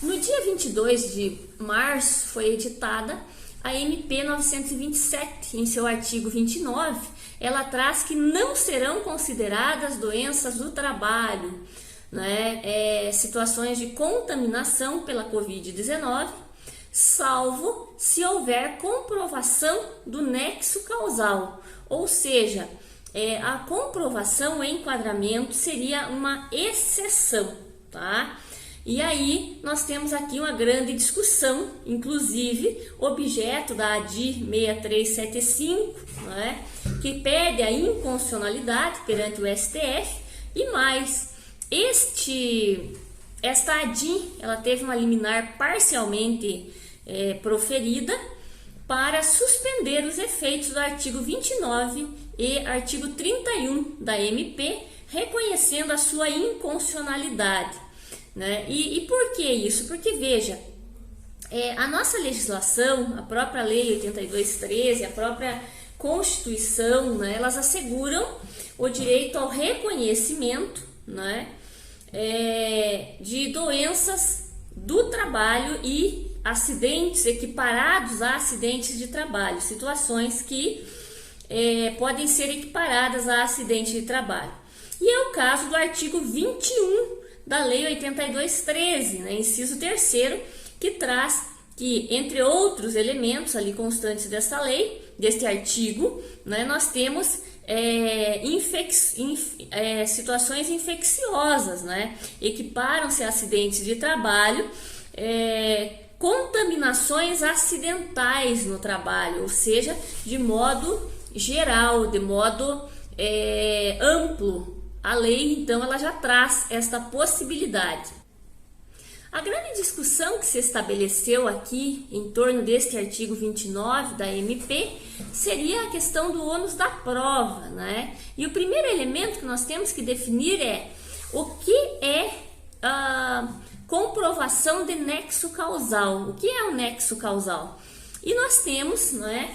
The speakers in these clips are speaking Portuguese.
No dia 22 de março foi editada a MP 927, em seu artigo 29, ela traz que não serão consideradas doenças do trabalho, né, situações de contaminação pela Covid-19, salvo se houver comprovação do nexo causal, ou seja, a comprovação em enquadramento seria uma exceção, tá? E aí nós temos aqui uma grande discussão, inclusive objeto da ADI 6375, né, que pede a inconstitucionalidade perante o STF e mais. Esta ADI ela teve uma liminar parcialmente proferida para suspender os efeitos do artigo 29 e artigo 31 da MP, reconhecendo a sua inconstitucionalidade. Né? E por que isso? Porque, veja, a nossa legislação, a própria Lei 8213, a própria Constituição, né, elas asseguram o direito ao reconhecimento, né, de doenças do trabalho e acidentes equiparados a acidentes de trabalho, situações que podem ser equiparadas a acidente de trabalho. E é o caso do artigo 21 da Lei 8213, né, inciso 3º, que traz que, entre outros elementos ali constantes dessa lei, deste artigo, né, nós temos situações infecciosas, né, equiparam-se a acidentes de trabalho, contaminações acidentais no trabalho, ou seja, de modo geral, de modo amplo. A lei, então, ela já traz esta possibilidade. A grande discussão que se estabeleceu aqui em torno deste artigo 29 da MP seria a questão do ônus da prova, né? E o primeiro elemento que nós temos que definir é o que é a comprovação de nexo causal. O que é o nexo causal? E nós temos, né,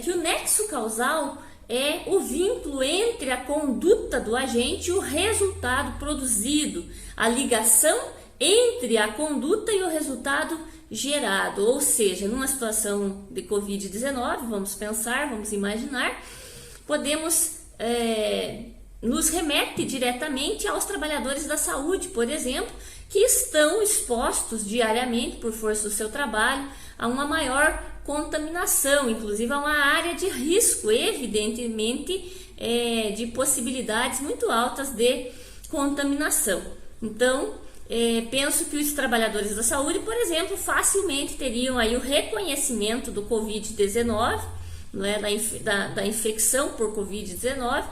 que o nexo causal é o vínculo entre a conduta do agente e o resultado produzido, a ligação entre a conduta e o resultado gerado, ou seja, numa situação de Covid-19, vamos pensar, vamos imaginar, podemos nos remete diretamente aos trabalhadores da saúde, por exemplo, que estão expostos diariamente, por força do seu trabalho, a uma maior contaminação, inclusive a uma área de risco, evidentemente, de possibilidades muito altas de contaminação. Então, penso que os trabalhadores da saúde, por exemplo, facilmente teriam aí o reconhecimento do Covid-19, né, da infecção por Covid-19,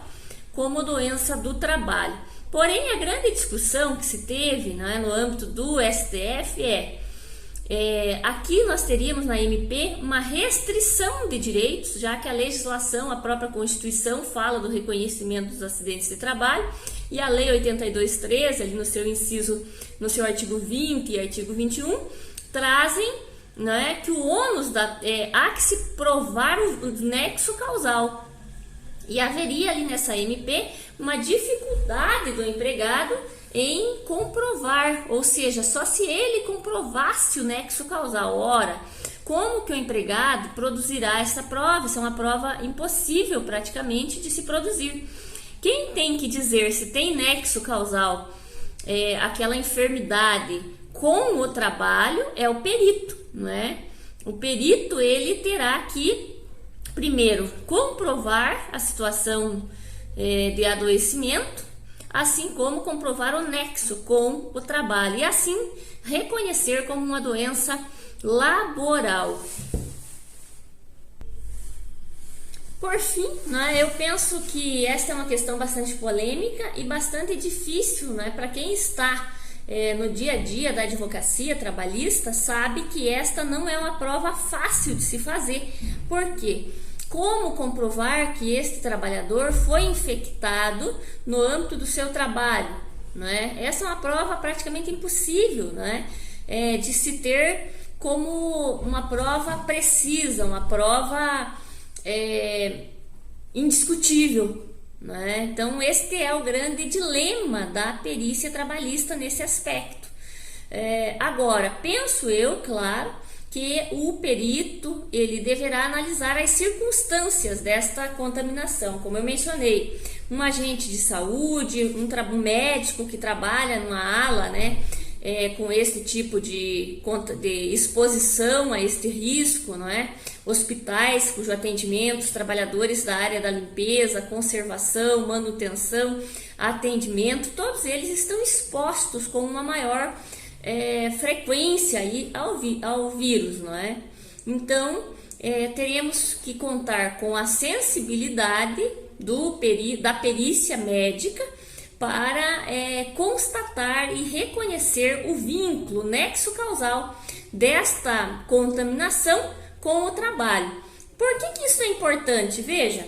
como doença do trabalho. Porém, a grande discussão que se teve, né, no âmbito do STF aqui nós teríamos na MP uma restrição de direitos, já que a legislação, a própria Constituição fala do reconhecimento dos acidentes de trabalho, e a Lei 8213, ali no seu inciso, no seu artigo 20 e artigo 21, trazem, né, que o ônus há que se provar o nexo causal. E haveria ali nessa MP uma dificuldade do empregado em comprovar, ou seja, só se ele comprovasse o nexo causal. Ora, como que o empregado produzirá essa prova? Isso é uma prova impossível praticamente de se produzir. Quem tem que dizer se tem nexo causal, aquela enfermidade com o trabalho, é o perito, né? O perito, ele terá que, primeiro, comprovar a situação de adoecimento, assim como comprovar o nexo com o trabalho e assim reconhecer como uma doença laboral. Por fim, né, eu penso que esta é uma questão bastante polêmica e bastante difícil, né, para quem está no dia a dia da advocacia trabalhista, sabe que esta não é uma prova fácil de se fazer. Por quê? Como comprovar que este trabalhador foi infectado no âmbito do seu trabalho, né? Essa é uma prova praticamente impossível, né, de se ter como uma prova precisa, uma prova indiscutível, né? Então este é o grande dilema da perícia trabalhista nesse aspecto. Agora, penso eu, claro, que o perito ele deverá analisar as circunstâncias desta contaminação, como eu mencionei, um agente de saúde, um médico que trabalha numa ala, né, com esse tipo de exposição a este risco, não é? Hospitais cujo atendimento, os trabalhadores da área da limpeza, conservação, manutenção, atendimento, todos eles estão expostos com uma maior frequência aí ao vírus, não é? Então, teremos que contar com a sensibilidade da perícia médica para constatar e reconhecer o vínculo, nexo causal desta contaminação com o trabalho. Por que isso é importante? Veja,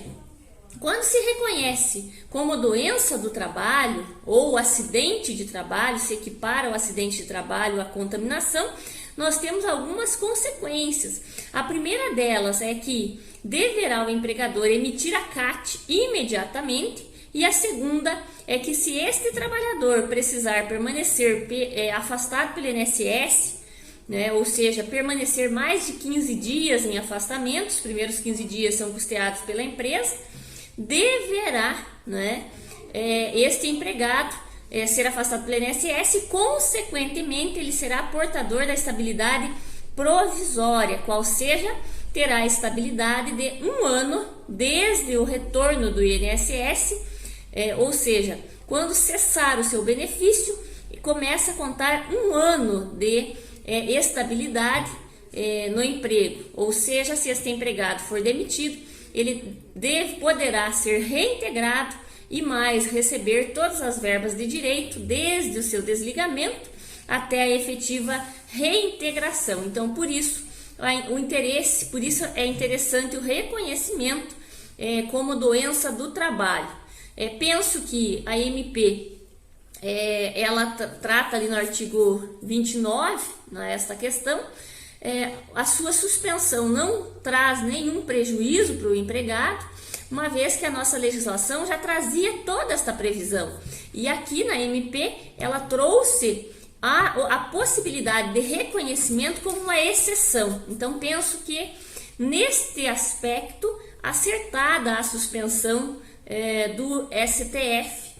quando se reconhece como doença do trabalho ou acidente de trabalho, se equipara ao acidente de trabalho à contaminação, nós temos algumas consequências. A primeira delas é que deverá o empregador emitir a CAT imediatamente, e a segunda é que se este trabalhador precisar permanecer afastado pelo INSS, né, ou seja, permanecer mais de 15 dias em afastamento, os primeiros 15 dias são custeados pela empresa, deverá, né, este empregado ser afastado pelo INSS e, consequentemente, ele será portador da estabilidade provisória, qual seja, terá a estabilidade de 1 ano desde o retorno do INSS, ou seja, quando cessar o seu benefício, começa a contar 1 ano de estabilidade no emprego, ou seja, se este empregado for demitido, ele poderá ser reintegrado e mais receber todas as verbas de direito desde o seu desligamento até a efetiva reintegração. Então, por isso é interessante o reconhecimento como doença do trabalho. Penso que a MP ela trata ali no artigo 29, esta questão. A sua suspensão não traz nenhum prejuízo para o empregado, uma vez que a nossa legislação já trazia toda esta previsão. E aqui na MP ela trouxe a possibilidade de reconhecimento como uma exceção. Então penso que neste aspecto acertada a suspensão do STF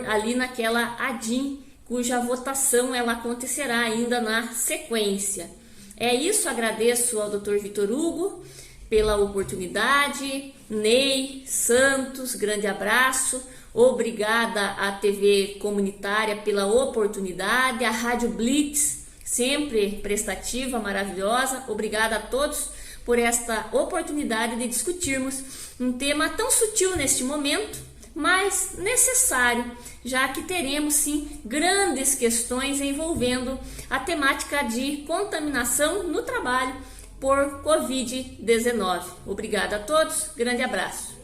ali naquela ADIM, cuja votação ela acontecerá ainda na sequência. É isso, agradeço ao Dr. Vitor Hugo pela oportunidade, Ney Santos, grande abraço, obrigada à TV comunitária pela oportunidade, à Rádio Blitz, sempre prestativa, maravilhosa, obrigada a todos por esta oportunidade de discutirmos um tema tão sutil neste momento, mas necessário, já que teremos sim grandes questões envolvendo a temática de contaminação no trabalho por Covid-19. Obrigada a todos, grande abraço.